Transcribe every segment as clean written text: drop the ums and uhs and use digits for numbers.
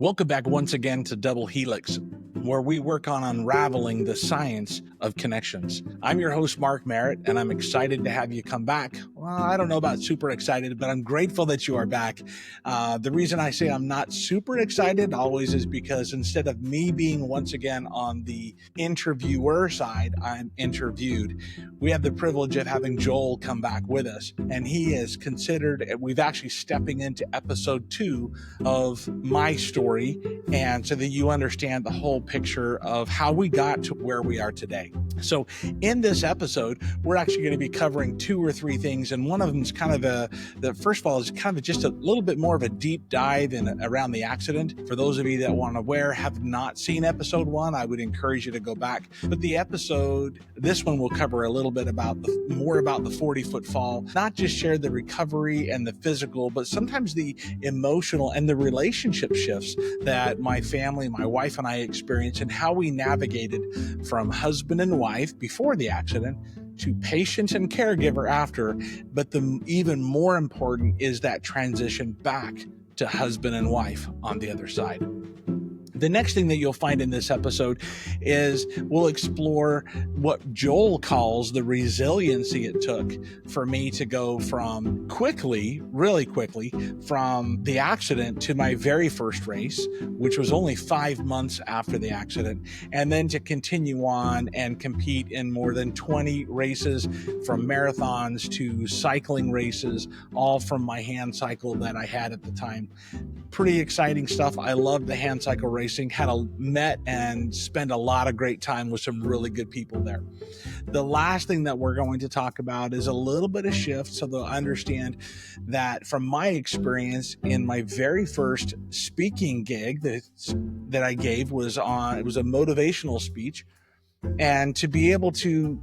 Welcome back once again to DoubleHelix, where we work on unraveling the science of connections. I'm your host, Mark Merritt, and I'm excited to have you come back. Well, I don't know about super excited, but I'm grateful that you are back. The reason I say I'm not super excited always is because instead of me being once again on the interviewer side, I'm interviewed. We have the privilege of having Joel come back with us, and he is considered, we've actually stepping into episode 2 of my story, and so that you understand the whole picture of how we got to where we are today. So in this episode, we're actually going to be covering 2 or 3 things, and one of them is kind of the first of all is kind of just a little bit more of a deep dive in around the accident. For those of you that want to have not seen episode 1, I would encourage you to go back. But this one will cover a little bit about more about the 40-foot fall, not just share the recovery and the physical, but sometimes the emotional and the relationship shifts that my family, my wife and I experienced, and how we navigated from husband and wife before the accident to patient and caregiver after. But the even more important is that transition back to husband and wife on the other side. The next thing that you'll find in this episode is we'll explore what Joel calls the resiliency it took for me to go from really quickly, from the accident to my very first race, which was only 5 months after the accident, and then to continue on and compete in more than 20 races, from marathons to cycling races, all from my hand cycle that I had at the time. Pretty exciting stuff. I loved the hand cycle racing, met and spent a lot of great time with some really good people there. The last thing that we're going to talk about is a little bit of shift, so they'll understand that from my experience in my very first speaking gig that I gave it was a motivational speech, and to be able to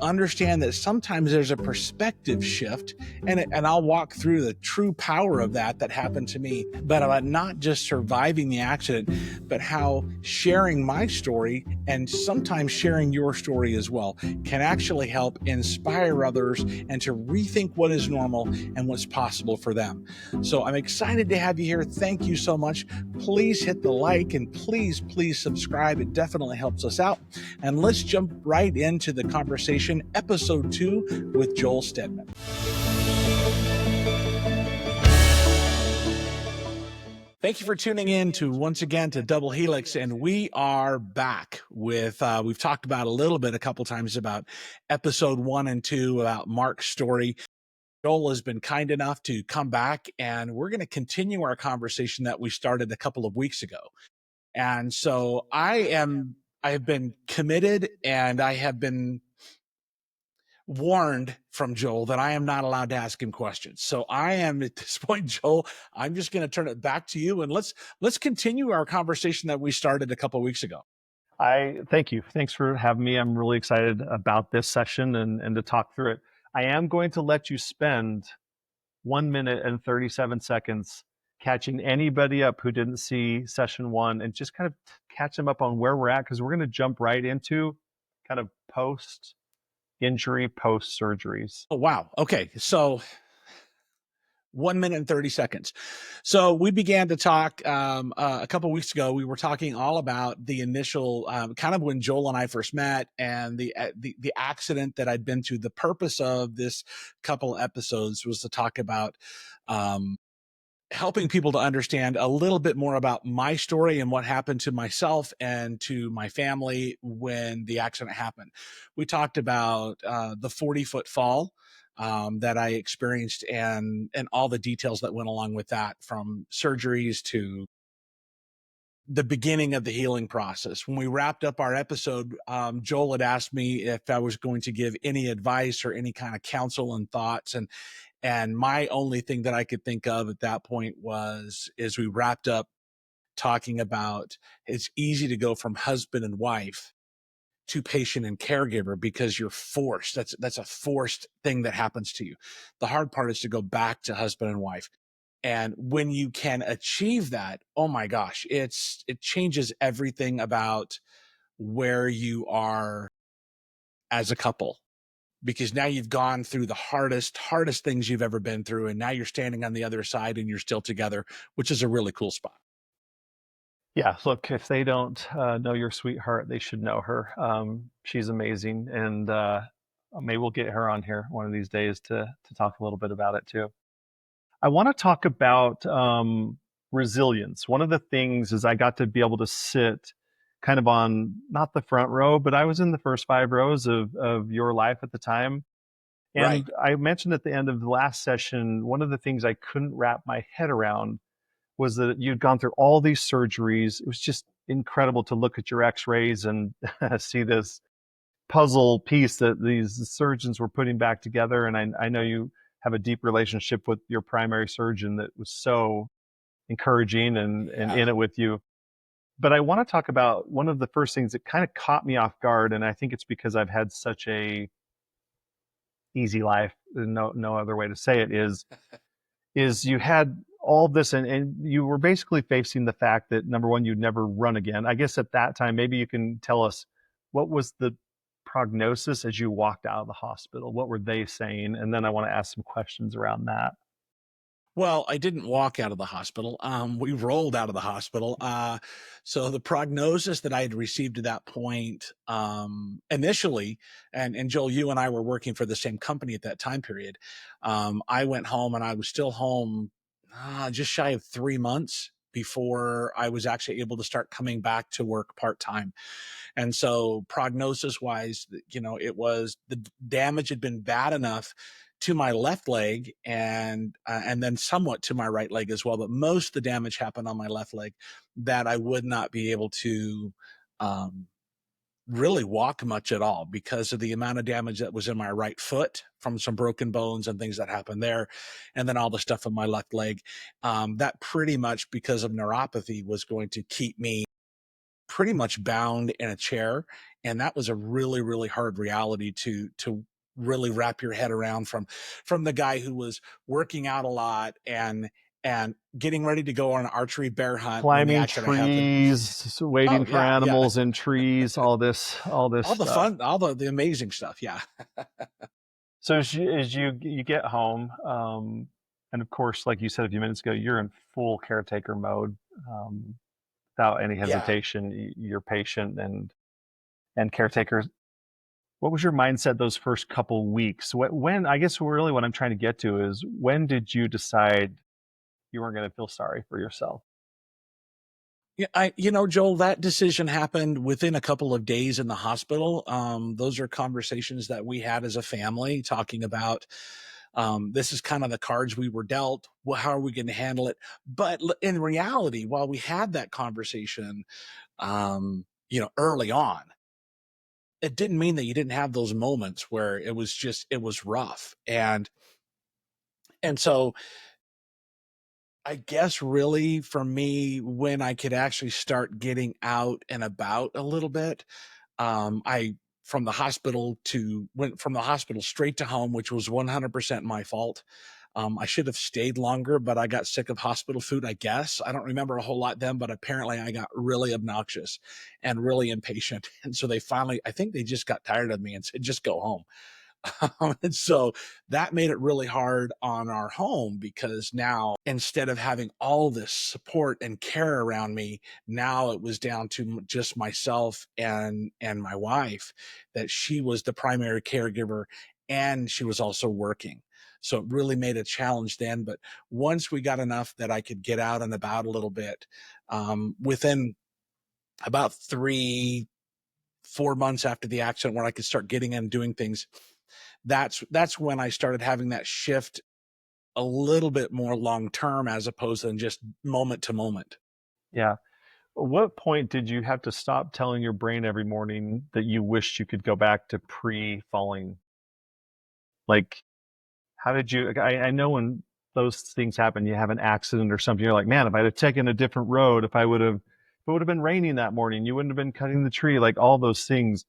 understand that sometimes there's a perspective shift, and I'll walk through the true power of that happened to me, but about not just surviving the accident, but how sharing my story and sometimes sharing your story as well can actually help inspire others and to rethink what is normal and what's possible for them. So I'm excited to have you here. Thank you so much. Please hit the like and please subscribe. It definitely helps us out. And let's jump right into the conversation, episode 2 with Joel Stedman. Thank you for tuning in once again to DoubleHelix, and we are back with, we've talked about a couple times about episode 1 and 2, about Mark's story. Joel has been kind enough to come back, and we're going to continue our conversation that we started a couple of weeks ago. And so I have been committed, and I have been warned from Joel that I am not allowed to ask him questions. So I am at this point, Joel, I'm just going to turn it back to you, and let's continue our conversation that we started a couple of weeks ago. Thank you. Thanks for having me. I'm really excited about this session and to talk through it. I am going to let you spend 1 minute and 37 seconds catching anybody up who didn't see session 1 and just kind of catch them up on where we're at, because we're going to jump right into kind of post-injury, post-surgeries. Oh, wow. Okay. So 1 minute and 30 seconds. So we began to talk a couple of weeks ago. We were talking all about the initial kind of when Joel and I first met, and the accident that I'd been through. The purpose of this couple episodes was to talk about helping people to understand a little bit more about my story and what happened to myself and to my family when the accident happened. We talked about the 40-foot fall that I experienced, and all the details that went along with that, from surgeries to the beginning of the healing process. When we wrapped up our episode, Joel had asked me if I was going to give any advice or any kind of counsel and thoughts. And my only thing that I could think of at that point is we wrapped up talking about it's easy to go from husband and wife to patient and caregiver because you're forced. That's a forced thing that happens to you. The hard part is to go back to husband and wife. And when you can achieve that, oh my gosh, it changes everything about where you are as a couple, because now you've gone through the hardest things you've ever been through. And now you're standing on the other side and you're still together, which is a really cool spot. Yeah, look, if they don't know your sweetheart, they should know her. She's amazing, and maybe we'll get her on here one of these days to talk a little bit about it too. I want to talk about resilience. One of the things is I got to be able to sit kind of on not the front row, but I was in the first 5 rows of your life at the time. Right. And I mentioned at the end of the last session, one of the things I couldn't wrap my head around was that you'd gone through all these surgeries. It was just incredible to look at your x-rays and see this puzzle piece that these surgeons were putting back together. And I know you have a deep relationship with your primary surgeon that was so encouraging and Yeah. in it with you. But I want to talk about one of the first things that kind of caught me off guard. And I think it's because I've had such a easy life, no other way to say it is you had all this and you were basically facing the fact that number one, you'd never run again. I guess at that time, maybe you can tell us what was the prognosis as you walked out of the hospital? What were they saying? And then I want to ask some questions around that. Well, I didn't walk out of the hospital. We rolled out of the hospital. So the prognosis that I had received at that point, initially, and Joel, you and I were working for the same company at that time period. I went home and I was still home just shy of 3 months before I was actually able to start coming back to work part time. And so prognosis wise, it was the damage had been bad enough to my left leg and then somewhat to my right leg as well. But most of the damage happened on my left leg that I would not be able to um, really walk much at all because of the amount of damage that was in my right foot from some broken bones and things that happened there. And then all the stuff in my left leg. That pretty much because of neuropathy was going to keep me pretty much bound in a chair, and that was a really, really hard reality to really wrap your head around from the guy who was working out a lot and getting ready to go on an archery bear hunt when the Climbing accident happened. trees, waiting Oh, for yeah, yeah. animals in trees, all this All the stuff. fun, all the amazing stuff, yeah. So as you get home, and of course, like you said a few minutes ago, you're in full caretaker mode. Um, Without any Yeah. hesitation, you're patient and caretakers. What was your mindset those first couple weeks? When I guess really what I'm trying to get to is when did you decide you weren't going to feel sorry for yourself? Yeah, Joel, that decision happened within a couple of days in the hospital. Those are conversations that we had as a family talking about this is kind of the cards we were dealt. Well, how are we going to handle it? But in reality, while we had that conversation, early on, it didn't mean that you didn't have those moments where it was rough. And so I guess really for me, when I could actually start getting out and about a little bit, I went from the hospital straight to home, which was 100% my fault. I should have stayed longer, but I got sick of hospital food, I guess. I don't remember a whole lot then, but apparently I got really obnoxious and really impatient. And so I think they just got tired of me and said, just go home. And so that made it really hard on our home because now instead of having all this support and care around me, now it was down to just myself and my wife, that she was the primary caregiver and she was also working. So it really made a challenge then. But once we got enough that I could get out and about a little bit, within about 4 months after the accident, where I could start getting in and doing things, that's when I started having that shift a little bit more long term as opposed to just moment to moment. Yeah. At what point did you have to stop telling your brain every morning that you wished you could go back to pre-falling? Like, how did you? I know when those things happen, you have an accident or something. You're like, man, if I'd have taken a different road, if it would have been raining that morning, you wouldn't have been cutting the tree. Like all those things.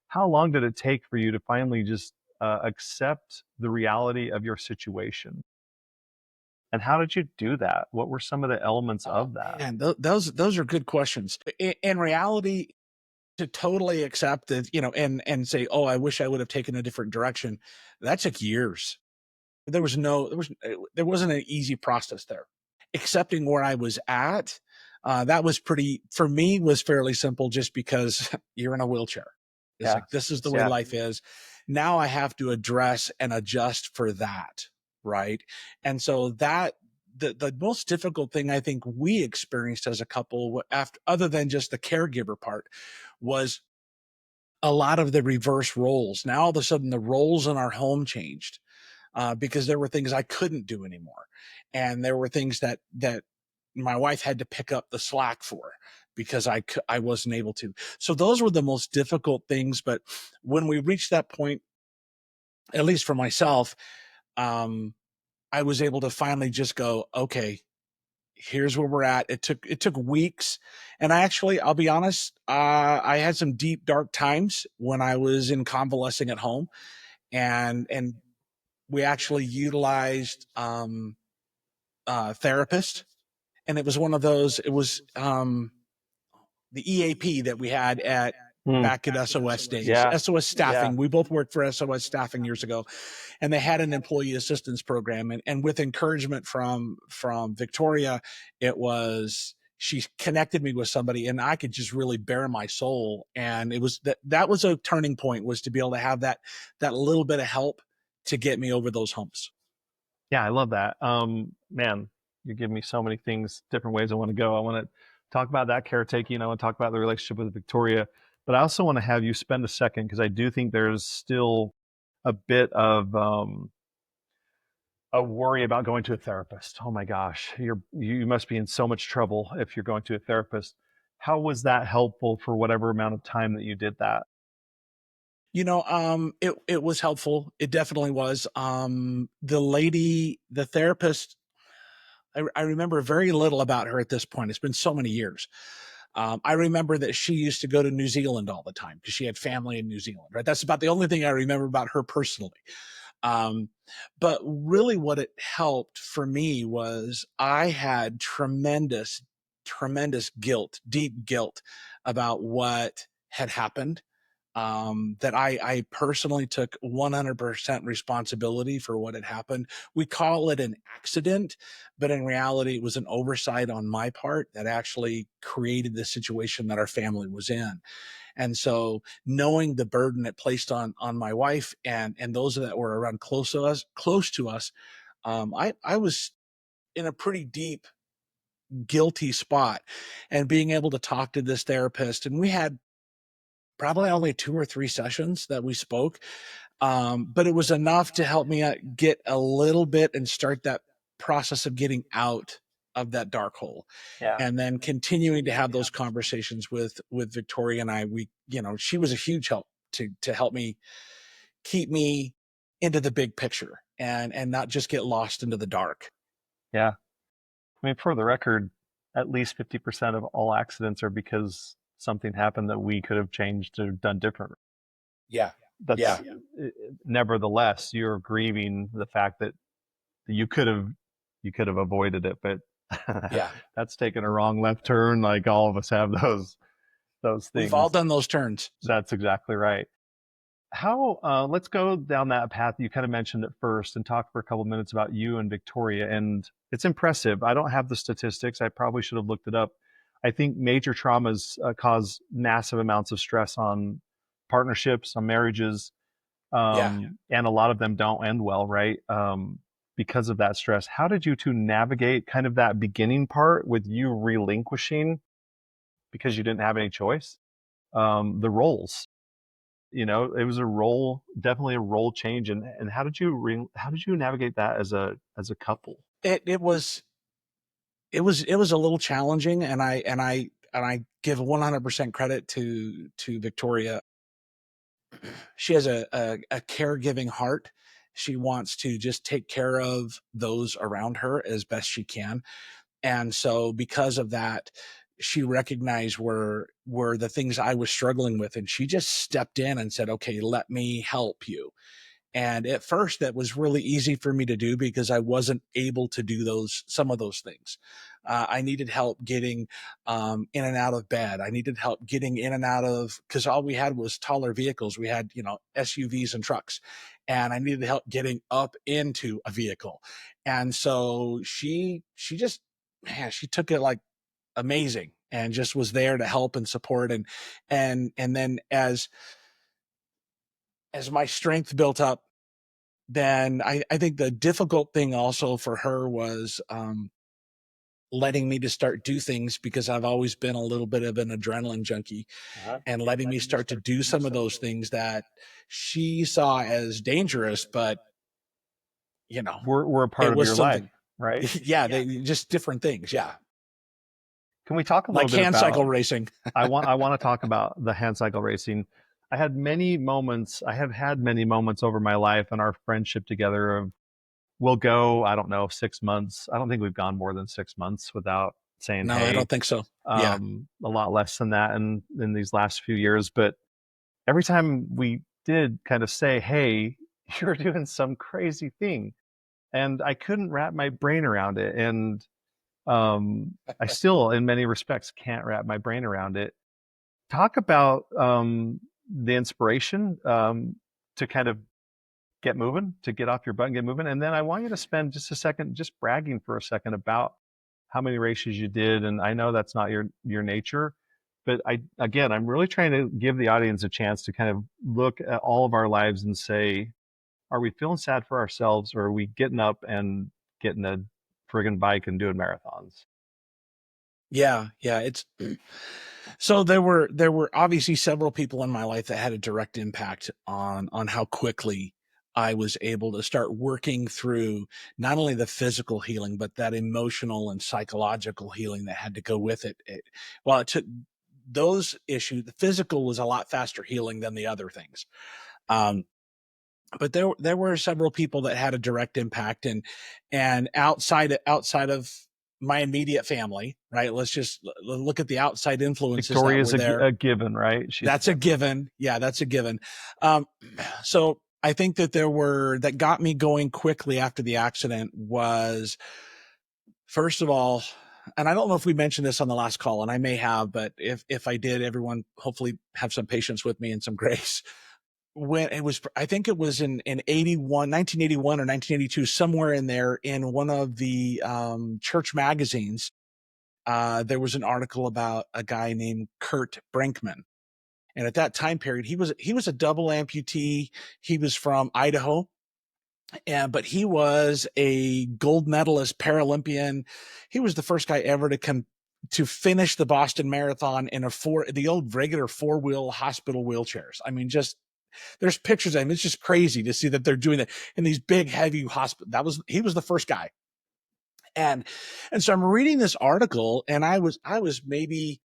How long did it take for you to finally just accept the reality of your situation? And how did you do that? What were some of the elements Oh of that? man, those are good questions. In reality, to totally accept that, and say, "Oh, I wish I would have taken a different direction," that took years. There wasn't an easy process there. Accepting where I was at, That was for me, was fairly simple just because you're in a wheelchair. It's Yeah. like, this is the way life is. Now I have to address and adjust for that. Right. And so the most difficult thing I think we experienced as a couple, after, other than just the caregiver part, was a lot of the reverse roles. Now all of a sudden the roles in our home changed, because there were things I couldn't do anymore, and there were things that my wife had to pick up the slack for because I wasn't able to. So those were the most difficult things. But when we reached that point, at least for myself, um, I was able to finally just go, okay, here's where we're at. It took weeks. And I'll be honest, I had some deep, dark times when I was in convalescing at home, and we actually utilized, therapist. And it was one of those, it was, the EAP that we had back at SOS days, Yeah. SOS staffing. We both worked for SOS staffing years ago, and they had an employee assistance program. And with encouragement from Victoria, she connected me with somebody, and I could just really bare my soul. And it was that was a turning point, was to be able to have that little bit of help to get me over those humps. Yeah, I love that. Man, you give me so many things, different ways I want to go. I want to talk about that caretaking. I want to talk about the relationship with Victoria, but I also want to have you spend a second, because I do think there's still a bit of a worry about going to a therapist. Oh my gosh, you must be in so much trouble if you're going to a therapist. How was that helpful for whatever amount of time that you did that? It was helpful. It definitely was. The therapist, I remember very little about her at this point. It's been so many years. I remember that she used to go to New Zealand all the time because she had family in New Zealand, right? That's about the only thing I remember about her personally. Um, but really what it helped for me was I had tremendous, tremendous guilt, deep guilt about what had happened, that I personally took 100% responsibility for what had happened. We call it an accident, but in reality, it was an oversight on my part that actually created the situation that our family was in. And so, knowing the burden it placed on my wife and those that were around close to us, I was in a pretty deep guilty spot, and being able to talk to this therapist, and we had probably only 2 or 3 sessions that we spoke, but it was enough to help me get a little bit and start that process of getting out of that dark hole, Yeah. and then continuing to have those conversations with Victoria and I. She was a huge help to help me keep me into the big picture, and not just get lost into the dark. Yeah. I mean, for the record, at least 50% of all accidents are because something happened that we could have changed or done different. Yeah. That's Yeah. nevertheless, you're grieving the fact that you could have avoided it, but Yeah. that's taking a wrong left turn. Like all of us have those We've all things. done those turns. That's exactly right. Let's go down that path you kind of mentioned at first and talk for a couple of minutes about you and Victoria. And it's impressive. I don't have the statistics. I probably should have looked it up. I think major traumas cause massive amounts of stress on partnerships, on marriages, Yeah. and a lot of them don't end well, right? Because of that stress. How did you two navigate kind of that beginning part with you relinquishing, because you didn't have any choice, the roles? It was definitely a role change. And how did you navigate that as a couple? It was a little challenging, and I give 100% credit to Victoria. She has a caregiving heart. She wants to just take care of those around her as best she can. And so because of that, she recognized where the things I was struggling with, and she just stepped in and said, "Okay, let me help you." And at first, that was really easy for me to do because I wasn't able to do some of those things. I needed help getting, in and out of bed. I needed help getting in and out of, because all we had was taller vehicles. We had, SUVs and trucks, and I needed help getting up into a vehicle. And so she just, man, she took it like amazing and just was there to help and support. And then as my strength built up, then I think the difficult thing also for her was letting me to start do things, because I've always been a little bit of an adrenaline junkie, and letting me start to do some of those things that she saw as dangerous, but we're a part it of was your life, something. right? Yeah, they just different things. Yeah. Can we talk a little Like bit hand cycle about, racing. I want to talk about the hand cycle racing. I have had many moments over my life and our friendship together of, we'll go, I don't know, 6 months. I don't think we've gone more than 6 months without saying, No, I hey. don't think so. Yeah. A lot less than that in these last few years. But every time we did kind of say, hey, you're doing some crazy thing. And I couldn't wrap my brain around it. And I still, in many respects, can't wrap my brain around it. Talk about the inspiration to kind of get moving, to get off your butt and get moving. And then I want you to spend just a second just bragging for a second about how many races you did. And I know that's not your nature, but I'm really trying to give the audience a chance to kind of look at all of our lives and say, are we feeling sad for ourselves, or are we getting up and getting a friggin' bike and doing marathons? Yeah. It's so there were obviously several people in my life that had a direct impact on how quickly I was able to start working through not only the physical healing, but that emotional and psychological healing that had to go with it. While it took those issues, the physical was a lot faster healing than the other things. Um, but there were several people that had a direct impact, and outside of my immediate family, right? Let's just look at the outside influences that Victoria's were there. a given, right? That's a given. Yeah, that's a given. So I think that got me going quickly after the accident was, first of all, and I don't know if we mentioned this on the last call, and I may have, but if I did, everyone hopefully have some patience with me and some grace. When it was, I think it was in 1981 or 1982, somewhere in there, in one of the church magazines, there was an article about a guy named Kurt Brinkman. And at that time period, he was a double amputee. He was from Idaho, but he was a gold medalist Paralympian. He was the first guy ever to finish the Boston Marathon in the old regular 4-wheel hospital wheelchairs. I mean, just there's pictures of him. It's just crazy to see that they're doing that in these big, heavy hospital. He was the first guy. And so I'm reading this article, and I was maybe,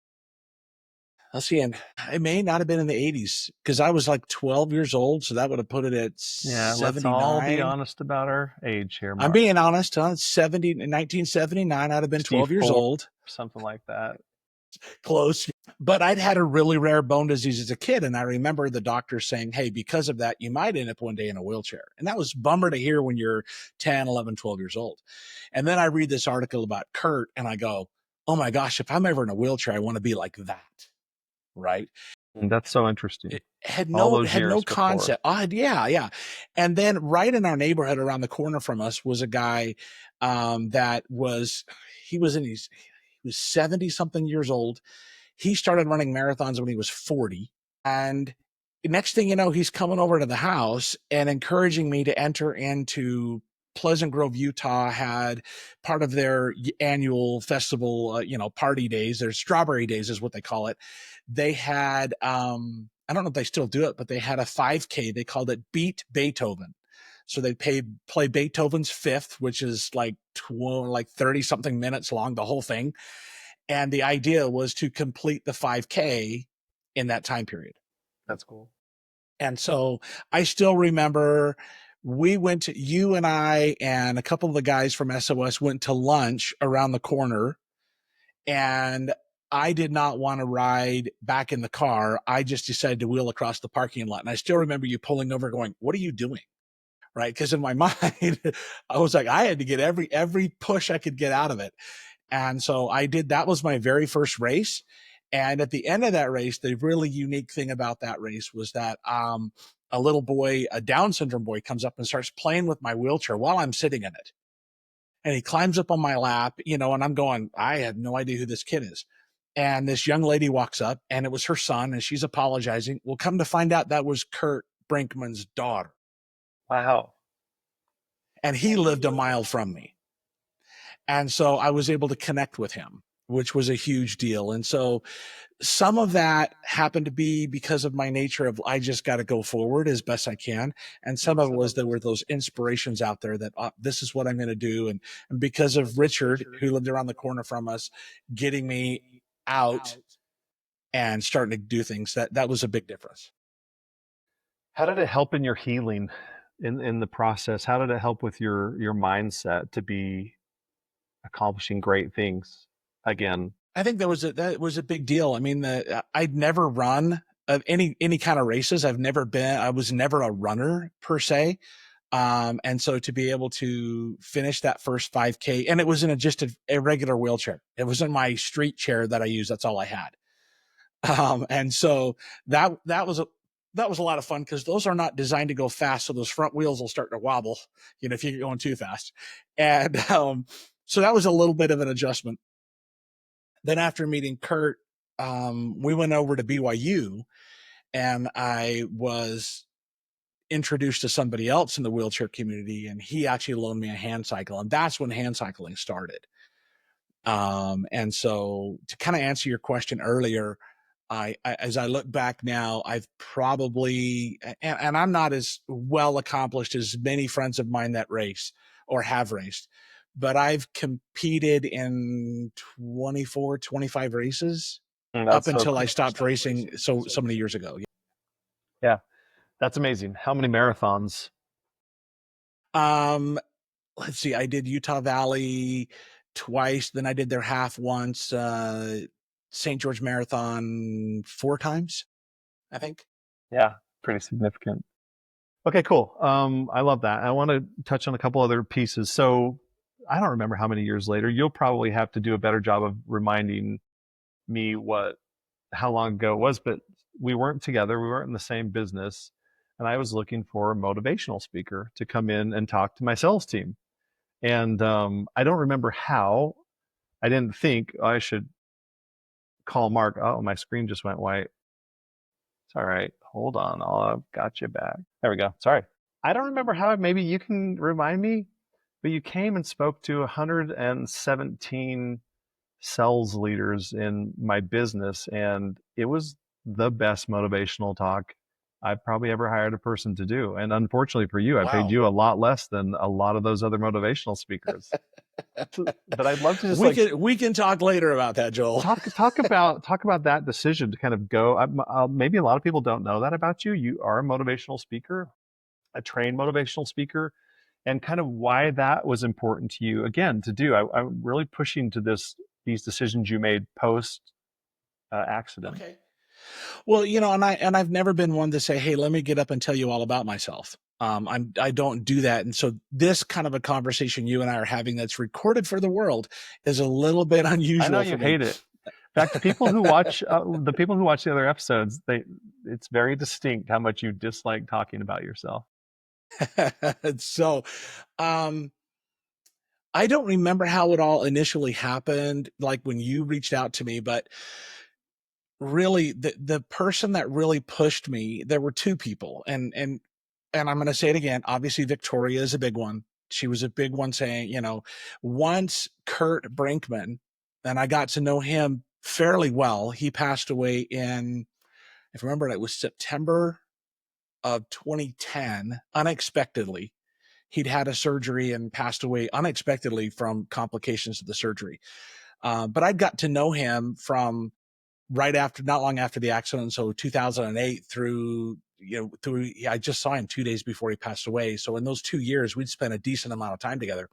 let's see, and it may not have been in the 80s, because I was like 12 years old. So that would have put it at Yeah, let's all be 79. honest about our age here, I'm Mark. being honest, huh? 1979, I'd have been 12 years old. Something like that. Close. But I'd had a really rare bone disease as a kid. And I remember the doctor saying, hey, because of that, you might end up one day in a wheelchair. And that was a bummer to hear when you're 10, 11, 12 years old. And then I read this article about Kurt, and I go, oh my gosh, if I'm ever in a wheelchair, I want to be like that. Right. And that's so interesting. It had All no those years concept. Yeah. And then right in our neighborhood around the corner from us was a guy that was, he was 70 something years old. He started running marathons when he was 40. And next thing you know, he's coming over to the house and encouraging me to enter into Pleasant Grove, Utah. Had part of their annual festival, party days. Their strawberry days is what they call it. They had, I don't know if they still do it, but they had a 5K. They called it Beat Beethoven. So they play Beethoven's Fifth, which is like 30 something minutes long, the whole thing. And the idea was to complete the 5K in that time period. That's cool. And so I still remember you and I and a couple of the guys from SOS went to lunch around the corner, and I did not want to ride back in the car. I just decided to wheel across the parking lot. And I still remember you pulling over going, what are you doing? Right. Because in my mind, I was like, I had to get every push I could get out of it. And so I did. That was my very first race. And at the end of that race, the really unique thing about that race was that a little boy, a Down syndrome boy, comes up and starts playing with my wheelchair while I'm sitting in it. And he climbs up on my lap, and I'm going, I have no idea who this kid is. And this young lady walks up, and it was her son, and she's apologizing. Well, come to find out, that was Kurt Brinkman's daughter. Wow. And he lived a mile from me. And so I was able to connect with him, which was a huge deal. And so some of that happened to be because of my nature of I just got to go forward as best I can. And some of it was there were those inspirations out there that this is what I'm going to do. And because of Richard, who lived around the corner from us, getting me out and starting to do things, that was a big difference. How did it help in your healing in the process? How did it help with your mindset to be accomplishing great things again? I think that was a big deal. I mean, I'd never run any kind of races. I was never a runner per se. And so to be able to finish that first 5K, and it was in just a regular wheelchair. It wasn't my street chair that I used. That's all I had. And so that was a lot of fun because those are not designed to go fast. So those front wheels will start to wobble, if you're going too fast. And, so that was a little bit of an adjustment. Then after meeting Kurt, we went over to BYU, and I was introduced to somebody else in the wheelchair community, and he actually loaned me a hand cycle, and that's when hand cycling started. And so to kind of answer your question earlier, I as I look back now, I've probably, and I'm not as well accomplished as many friends of mine that race or have raced, but I've competed in 24, 25 races up until I stopped racing so many years ago. Yeah, that's amazing. How many marathons? Let's see, I did Utah Valley twice, then I did their half once, St. George Marathon 4 times, I think. Yeah, pretty significant. Okay, cool. I love that. I want to touch on a couple other pieces. So I don't remember how many years later. You'll probably have to do a better job of reminding me how long ago it was, but we weren't together. We weren't in the same business. And I was looking for a motivational speaker to come in and talk to my sales team. And I don't remember how. I didn't think I should call Mark. Oh, my screen just went white. It's all right. Hold on. I've got you back. There we go. Sorry. I don't remember how. Maybe you can remind me. But you came and spoke to 117 sales leaders in my business, and it was the best motivational talk I've probably ever hired a person to do. And unfortunately for you, I paid you a lot less than a lot of those other motivational speakers. But I'd love to just we can talk later about that, Joel. talk about that decision to kind of go. Maybe a lot of people don't know that about you. You are a motivational speaker, a trained motivational speaker, and kind of why that was important to you again to do. I'm really pushing to these decisions you made post accident. Okay. Well, and I've never been one to say, hey, let me get up and tell you all about myself. I don't do that. And so this kind of a conversation you and I are having that's recorded for the world is a little bit unusual. I know you hate it. In fact, the people who watch the other episodes, it's very distinct how much you dislike talking about yourself. So, I don't remember how it all initially happened, like when you reached out to me, but really the person that really pushed me, there were 2 people, and I'm going to say it again. Obviously, Victoria is a big one. She was a big one saying, once Kurt Brinkman, and I got to know him fairly well. He passed away in, if I remember, it was September of 2010, unexpectedly. He'd had a surgery and passed away unexpectedly from complications of the surgery. But I'd got to know him from not long after the accident. So 2008 I just saw him 2 days before he passed away. So in those 2 years, we'd spent a decent amount of time together.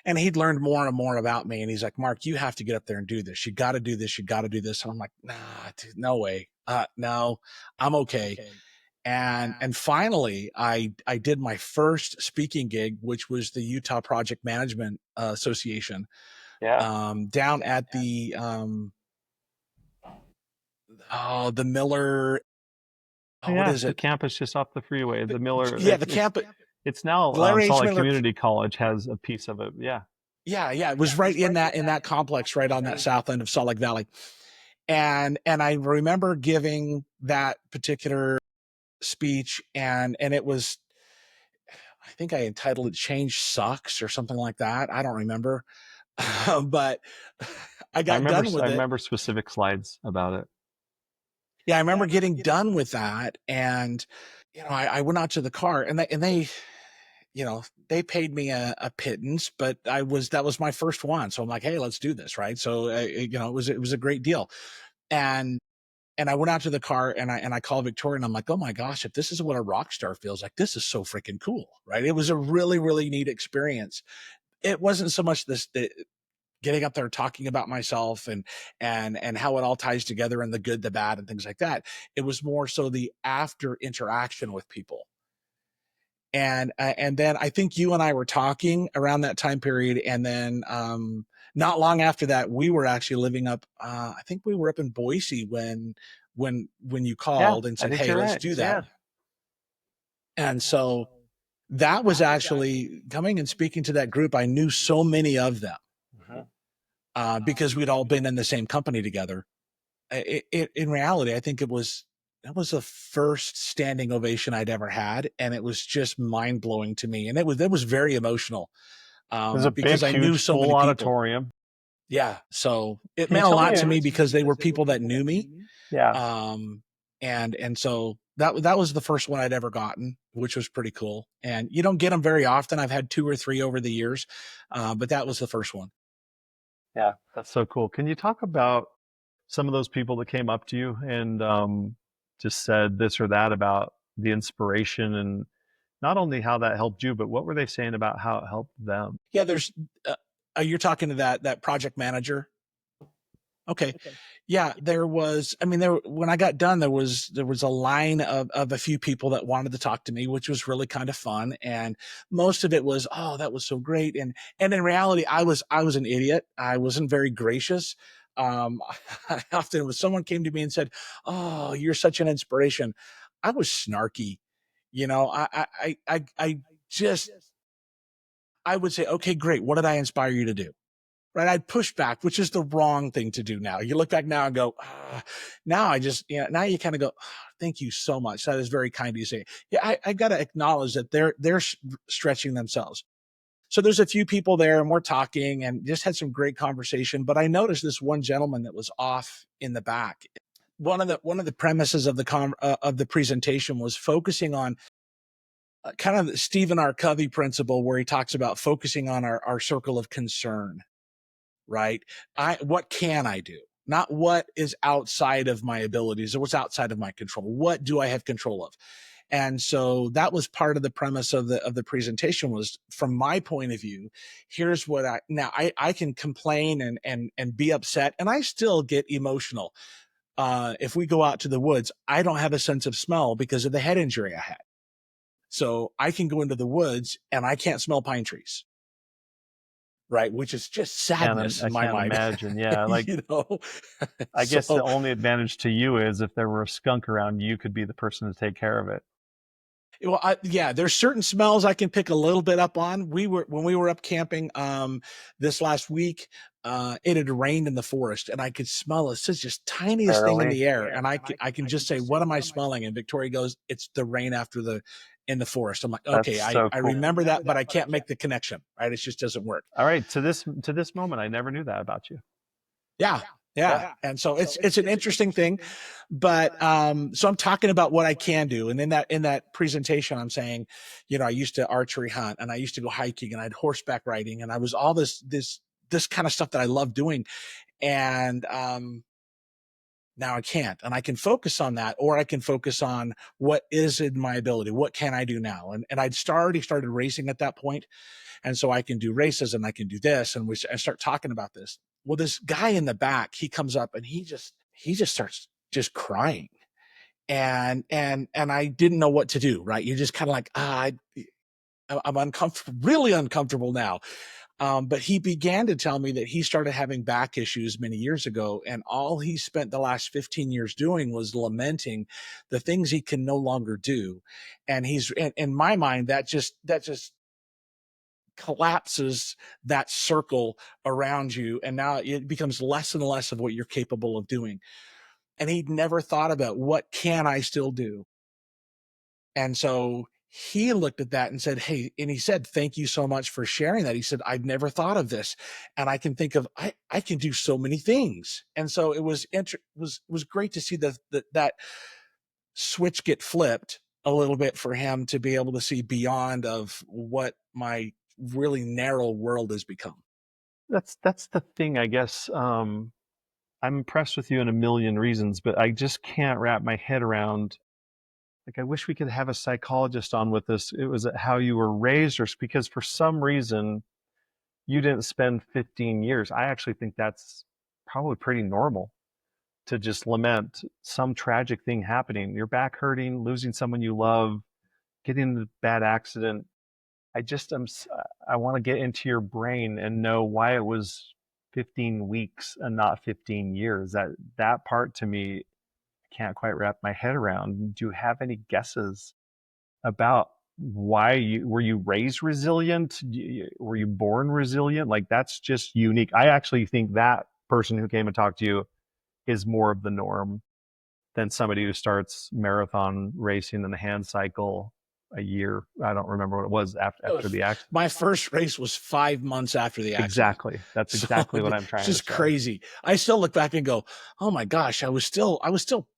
And he'd learned more and more about me. And he's like, Mark, you have to get up there and do this. You got to do this. You got to do this. And I'm like, nah, no way. No, I'm okay. And finally, I did my first speaking gig, which was the Utah Project Management Association. Yeah. Down at the Miller. What is it? The campus just off the freeway. The Miller. Yeah, the campus. It's now Larry H. Salt Lake Miller. Community College has a piece of it. Yeah. Yeah, yeah. It was right in that complex, right on that south end of Salt Lake Valley. And I remember giving that particular speech, and it was, I think I entitled it "Change Sucks" or something like that. I don't remember. But I got done I with it. remember specific slides about it. Yeah, I remember getting done with that, and I went out to the car, and they they paid me a pittance, but that was my first one, so I'm like, hey, let's do this, right? So it was a great deal, and I went out to the car, and I called Victoria, and I'm like, oh my gosh, if this is what a rock star feels like, this is so freaking cool, right? It was a really, really neat experience. It wasn't so much the getting up there talking about myself and how it all ties together and the good, the bad, and things like that. It was more so the after interaction with people. And then I think you and I were talking around that time period, and then not long after that, we were actually living up. I think we were up in Boise when you called and I said, think "Hey, you're let's right. do that." Yeah. And so that was actually coming and speaking to that group. I knew so many of them because we'd all been in the same company together. In reality, I think that was the first standing ovation I'd ever had, and it was just mind blowing to me, and it was very emotional There's a big, because I knew huge, so full many people. auditorium. Yeah, so it Can you meant a tell lot me? to me because they were people that knew me, Yeah. and so that was the first one I'd ever gotten, which was pretty cool. And you don't get them very often. I've had 2 or 3 over the years, but that was the first one. Yeah, that's so cool. Can you talk about some of those people that came up to you and just said this or that about the inspiration, and not only how that helped you, but what were they saying about how it helped them? Yeah, there's. You're talking to that project manager. Okay. Yeah, there was, I mean, when I got done, there was a line of a few people that wanted to talk to me, which was really kind of fun. And most of it was, oh, that was so great. And in reality, I was an idiot. I wasn't very gracious. I often, when someone came to me and said, "Oh, you're such an inspiration," I was snarky. I just, I would say, "Okay, great. What did I inspire you to do?" Right? I'd push back, which is the wrong thing to do now. You look back now and go, now I just, now you kind of go, thank you so much. That is very kind of you to say. Yeah, I got to acknowledge that they're stretching themselves. So there's a few people there, and we're talking and just had some great conversation. But I noticed this one gentleman that was off in the back. One of the premises of the presentation was focusing on kind of the Stephen R. Covey principle, where he talks about focusing on our circle of concern. Right? What can I do? Not what is outside of my abilities or what's outside of my control. What do I have control of? And so that was part of the premise of the presentation was, from my point of view, here's what I can complain and be upset, and I still get emotional. If we go out to the woods, I don't have a sense of smell because of the head injury I had. So I can go into the woods and I can't smell pine trees. Right, which is just sadness I in my can't mind. imagine. Yeah, like I guess the So only advantage to you is if there were a skunk around, you could be the person to take care of it. well, yeah, there's certain smells I can pick a little bit up on. When we were up camping this last week, it had rained in the forest, and I could smell it's just tiniest thing in Barely. the air, and I can just say, "What am I smelling?" And Victoria goes, "It's the rain after the in the forest." I'm like, That's "Okay, so I cool. remember that, but I can't make the connection. Right? It just doesn't work." All right, to this moment, I never knew that about you. Yeah. Yeah. Yeah. And so it's an interesting thing, but so I'm talking about what I can do. And in that presentation, I'm saying, I used to archery hunt, and I used to go hiking, and I had horseback riding, and I was all this kind of stuff that I love doing. And now I can't, and I can focus on that, or I can focus on what is in my ability. What can I do now? And I'd already started racing at that point. And so I can do races, and I can do this. And I start talking about this. Well, this guy in the back, he comes up, and he just starts just crying. And I didn't know what to do. Right. You're just kind of like, I'm uncomfortable, really uncomfortable now. But he began to tell me that he started having back issues many years ago, and all he spent the last 15 years doing was lamenting the things he can no longer do. And in my mind, that just collapses that circle around you. And now it becomes less and less of what you're capable of doing. And he'd never thought about, what can I still do? And so he looked at that and said, hey, and he said, thank you so much for sharing that. He said, I've never thought of this. And I can think of, I can do so many things. And so it was great to see that switch get flipped a little bit for him, to be able to see beyond of what my really narrow world has become. That's the thing, I guess. I'm impressed with you in a million reasons, but I just can't wrap my head around. Like, I wish we could have a psychologist on with us. It was how you were raised, or because for some reason you didn't spend 15 years. I actually think that's probably pretty normal, to just lament some tragic thing happening. Your back hurting, losing someone you love, getting in a bad accident. I want to get into your brain and know why it was 15 weeks and not 15 years. That part to me, I can't quite wrap my head around. Do you have any guesses about why were you raised resilient? Were you born resilient? Like, that's just unique. I actually think that person who came and talked to you is more of the norm than somebody who starts marathon racing in the hand cycle a year. I don't remember what it was after the accident. My first race was 5 months after the accident. Exactly. That's exactly what I'm trying to say. It's just crazy. I still look back and go, oh my gosh, I was still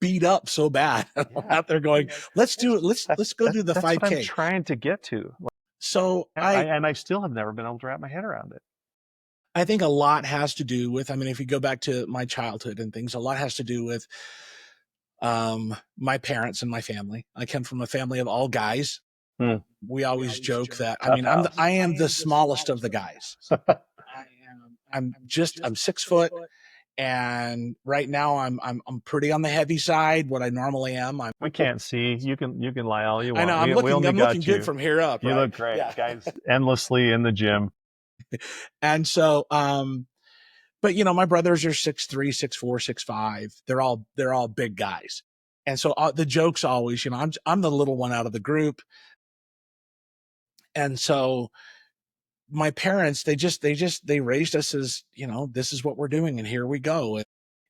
beat up so bad. Out there going, let's do it. Let's go do the 5K. That's what I'm trying to get to. So I still have never been able to wrap my head around it. I think a lot has to do with, if you go back to my childhood and things, a lot has to do with my parents and my family. I come from a family of all guys. We always joke that, I am the smallest of the guys. I'm 6 foot, and right now I'm pretty on the heavy side, what I normally am. We can't see. You can lie all you want. I know, I'm looking good from here up. You right? look great, guys. Endlessly in the gym. And so, but my brothers are 6'3", 6'4", 6'5". They're all big guys. And so the joke's always, I'm the little one out of the group. And so my parents, they raised us as, this is what we're doing and here we go.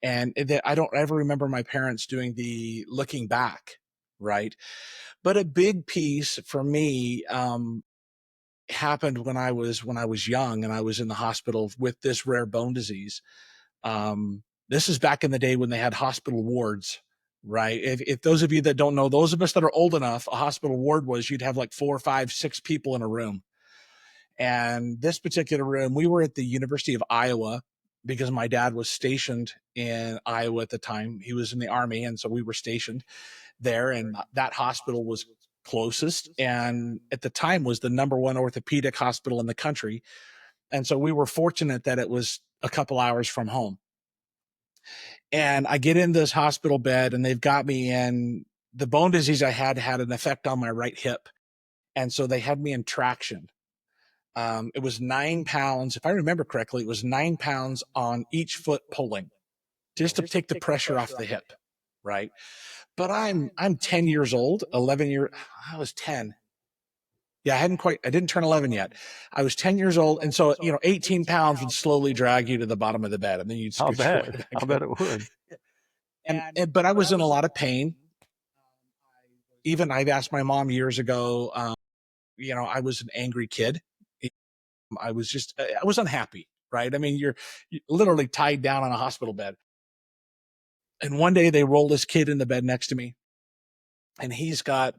And I don't ever remember my parents doing the looking back. Right. But a big piece for me, happened when I was young and I was in the hospital with this rare bone disease. This is back in the day when they had hospital wards, right? If those of you that don't know, those of us that are old enough, a hospital ward was, you'd have like 4, 5, 6 people in a room. And this particular room, we were at the University of Iowa because my dad was stationed in Iowa at the time. He was in the Army. And so we were stationed there, and that hospital was closest, and at the time was the #1 orthopedic hospital in the country. And so we were fortunate that it was a couple hours from home. And I get in this hospital bed and they've got me in. The bone disease I had an effect on my right hip. And so they had me in traction. It was 9 pounds. If I remember correctly, it was 9 pounds on each foot pulling, just to take the pressure off the hip. Right. But I'm 10 years old, 11 years. I was 10. Yeah, I didn't turn 11 yet. I was 10 years old. And so, 18 pounds would slowly drag you to the bottom of the bed. And then you'd scooch your way back I'll bet it would. But I was in a lot of pain. Even I've asked my mom years ago, I was an angry kid. I was unhappy, right? You're literally tied down on a hospital bed. And one day they roll this kid in the bed next to me, and he's got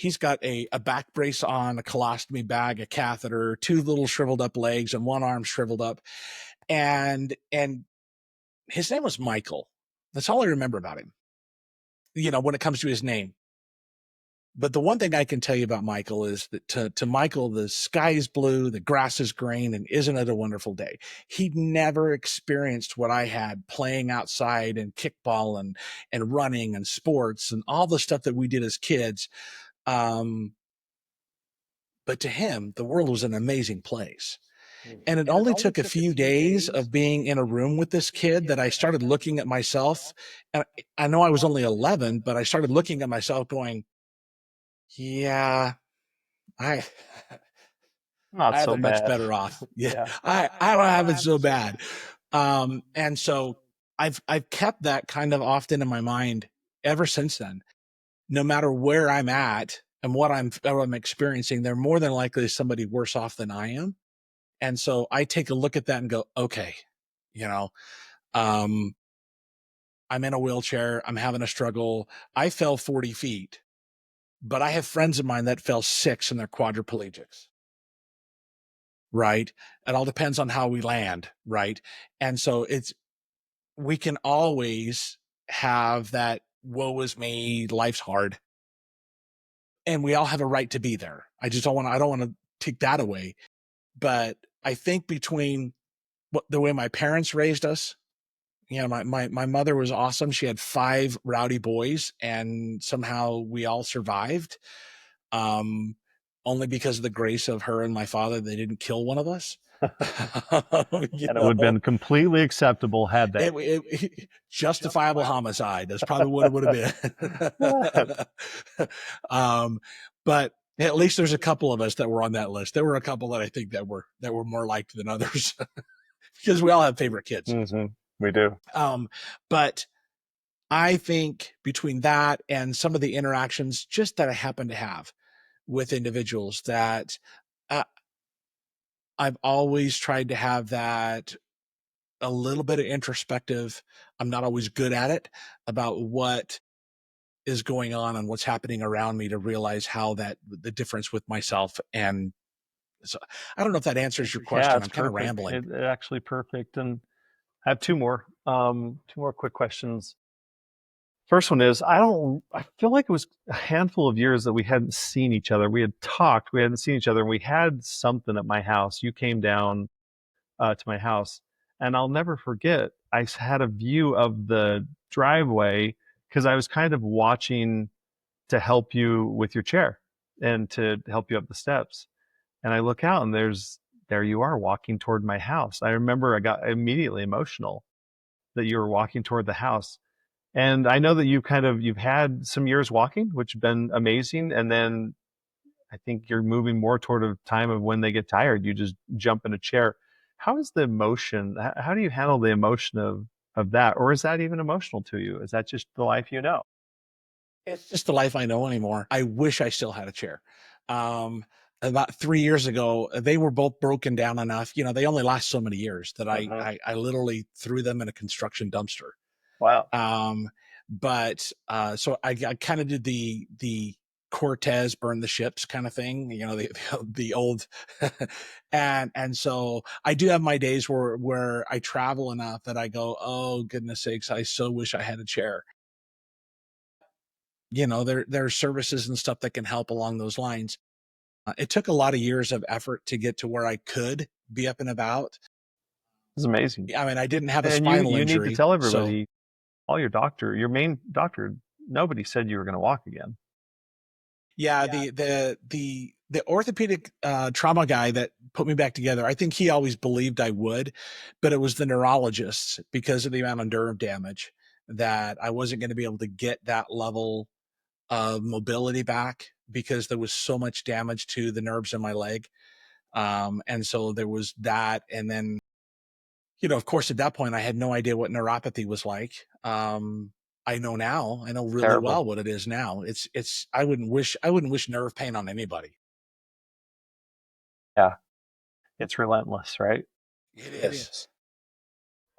a back brace on, a colostomy bag, a catheter, 2 little shriveled up legs, and 1 arm shriveled up. And his name was Michael. That's all I remember about him, when it comes to his name. But the one thing I can tell you about Michael is that to Michael, the sky is blue, the grass is green, and isn't it a wonderful day? He'd never experienced what I had, playing outside and kickball and running and sports and all the stuff that we did as kids. But to him, the world was an amazing place. And it only took a few days of being in a room with this kid that I started looking at myself. And I know I was only 11, but I started looking at myself going, yeah, I Not have so it much bad. better off. Yeah, Yeah. I don't have it so bad. And so I've kept that kind of often in my mind ever since then. No matter where I'm at and what I'm experiencing, they're more than likely somebody worse off than I am. And so I take a look at that and go, okay, you know, um, I'm in a wheelchair. I'm having a struggle. I fell 40 feet, but I have friends of mine that fell 6 and they're quadriplegics. Right. It all depends on how we land. Right. And so we can always have that woe is me, life's hard. And we all have a right to be there. I don't want to take that away. But I think between the way my parents raised us, my mother was awesome. She had 5 rowdy boys and somehow we all survived. Um, Only because of the grace of her and my father, they didn't kill one of us. And it would have been completely acceptable had they. Justifiable homicide. That's probably what it would have been. But at least there's a couple of us that were on that list. There were a couple that I think that were more liked than others because we all have favorite kids. Mm-hmm. We do. But I think between that and some of the interactions just that I happen to have with individuals that I've always tried to have that a little bit of introspective. I'm not always good at it about what is going on and what's happening around me to realize how that the difference with myself. And so I don't know if that answers your question. Yeah, I'm kind of rambling. It actually perfect. And I have two more quick questions. First one is, I feel like it was a handful of years that we hadn't seen each other. We had talked, we hadn't seen each other, and we had something at my house. You came down to my house, and I'll never forget, I had a view of the driveway because I was kind of watching to help you with your chair and to help you up the steps. And I look out and there you are walking toward my house. I remember I got immediately emotional that you were walking toward the house. And I know that you've had some years walking, which have been amazing. And then I think you're moving more toward a time of when they get tired, you just jump in a chair. How is the emotion? How do you handle the emotion of that? Or is that even emotional to you? Is that just the life you know? It's just the life I know anymore. I wish I still had a chair. About 3 years ago, they were both broken down enough. They only last so many years that I literally threw them in a construction dumpster. Wow. So I kind of did the Cortez burn the ships kind of thing, the old, and so I do have my days where I travel enough that I go, oh goodness sakes, I so wish I had a chair. There are services and stuff that can help along those lines. It took a lot of years of effort to get to where I could be up and about. It's amazing. I mean, I didn't have a And spinal you injury. need to tell everybody, your main doctor, nobody said you were going to walk again. Yeah, the orthopedic trauma guy that put me back together, I think he always believed I would, but it was the neurologists because of the amount of nerve damage that I wasn't going to be able to get that level of mobility back because there was so much damage to the nerves in my leg. And so there was that. And then, of course, at that point, I had no idea what neuropathy was like. I know now. I know really well what it is now. I wouldn't wish nerve pain on anybody. Yeah. It's relentless, right? It is.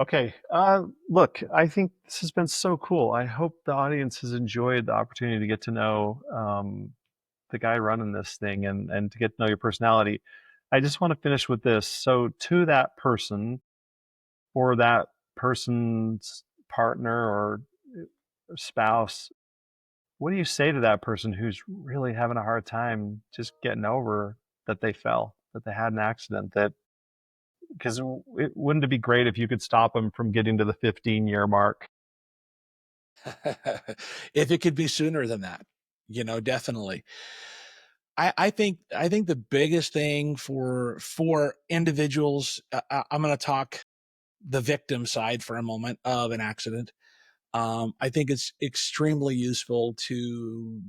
Okay. Look, I think this has been so cool. I hope the audience has enjoyed the opportunity to get to know the guy running this thing and to get to know your personality. I just want to finish with this. So to that person or that person's partner or spouse, what do you say to that person who's really having a hard time just getting over that they fell, that they had an accident, because wouldn't it be great if you could stop them from getting to the 15-year mark? If it could be sooner than that, definitely. I think the biggest thing for individuals, I'm going to talk the victim side for a moment of an accident. I think it's extremely useful to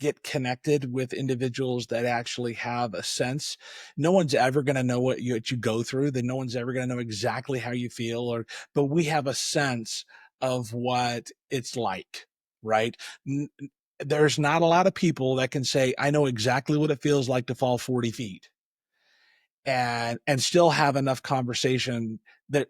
get connected with individuals that actually have a sense. No one's ever going to know what you go through. That no one's ever going to know exactly how you feel, but we have a sense of what it's like, right? There's not a lot of people that can say, I know exactly what it feels like to fall 40 feet and still have enough conversation. That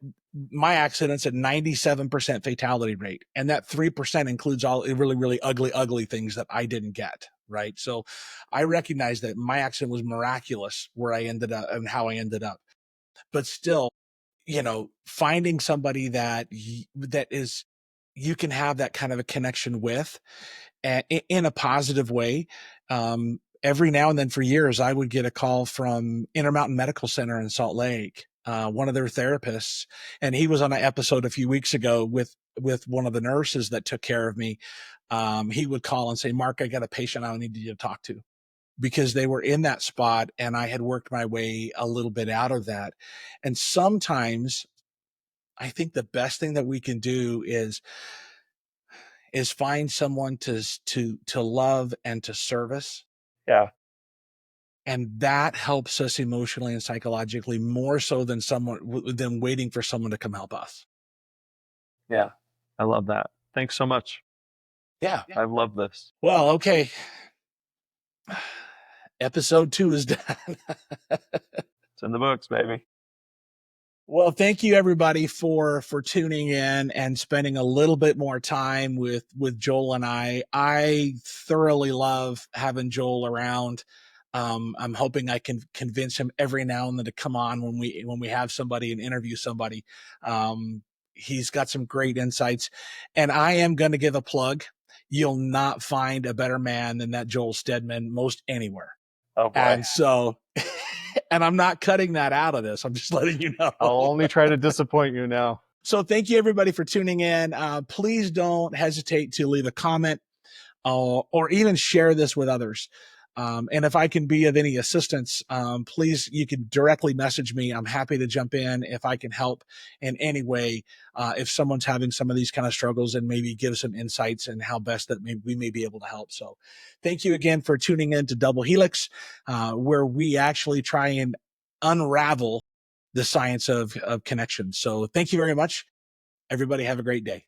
my accident's at 97% fatality rate. And that 3% includes all really, really ugly things that I didn't get. Right. So I recognize that my accident was miraculous where I ended up and how I ended up, but still, finding somebody that is, you can have that kind of a connection with, in a positive way. Every now and then for years, I would get a call from Intermountain Medical Center in Salt Lake, one of their therapists. And he was on an episode a few weeks ago with one of the nurses that took care of me. He would call and say, Mark, I got a patient I need you to talk to, because they were in that spot and I had worked my way a little bit out of that. And sometimes I think the best thing that we can do is find someone to love and to service. Yeah. And that helps us emotionally and psychologically more so than waiting for someone to come help us. Yeah. I love that. Thanks so much. Yeah. I love this. Well, okay. Episode 2 is done. It's in the books, baby. Well, thank you everybody for tuning in and spending a little bit more time with Joel and I. I thoroughly love having Joel around. I'm hoping I can convince him every now and then to come on when we have somebody and interview somebody. He's got some great insights, and I am going to give a plug. You'll not find a better man than that Joel Stedman most anywhere. Oh boy. And so, and I'm not cutting that out of this. I'm just letting you know. I'll only try to disappoint you now. So thank you everybody for tuning in. Please don't hesitate to leave a comment or even share this with others. And if I can be of any assistance, please, you can directly message me. I'm happy to jump in if I can help in any way. If someone's having some of these kind of struggles, and maybe give some insights and how best that we may be able to help. So thank you again for tuning in to DoubleHelix, where we actually try and unravel the science of connection. So thank you very much. Everybody have a great day.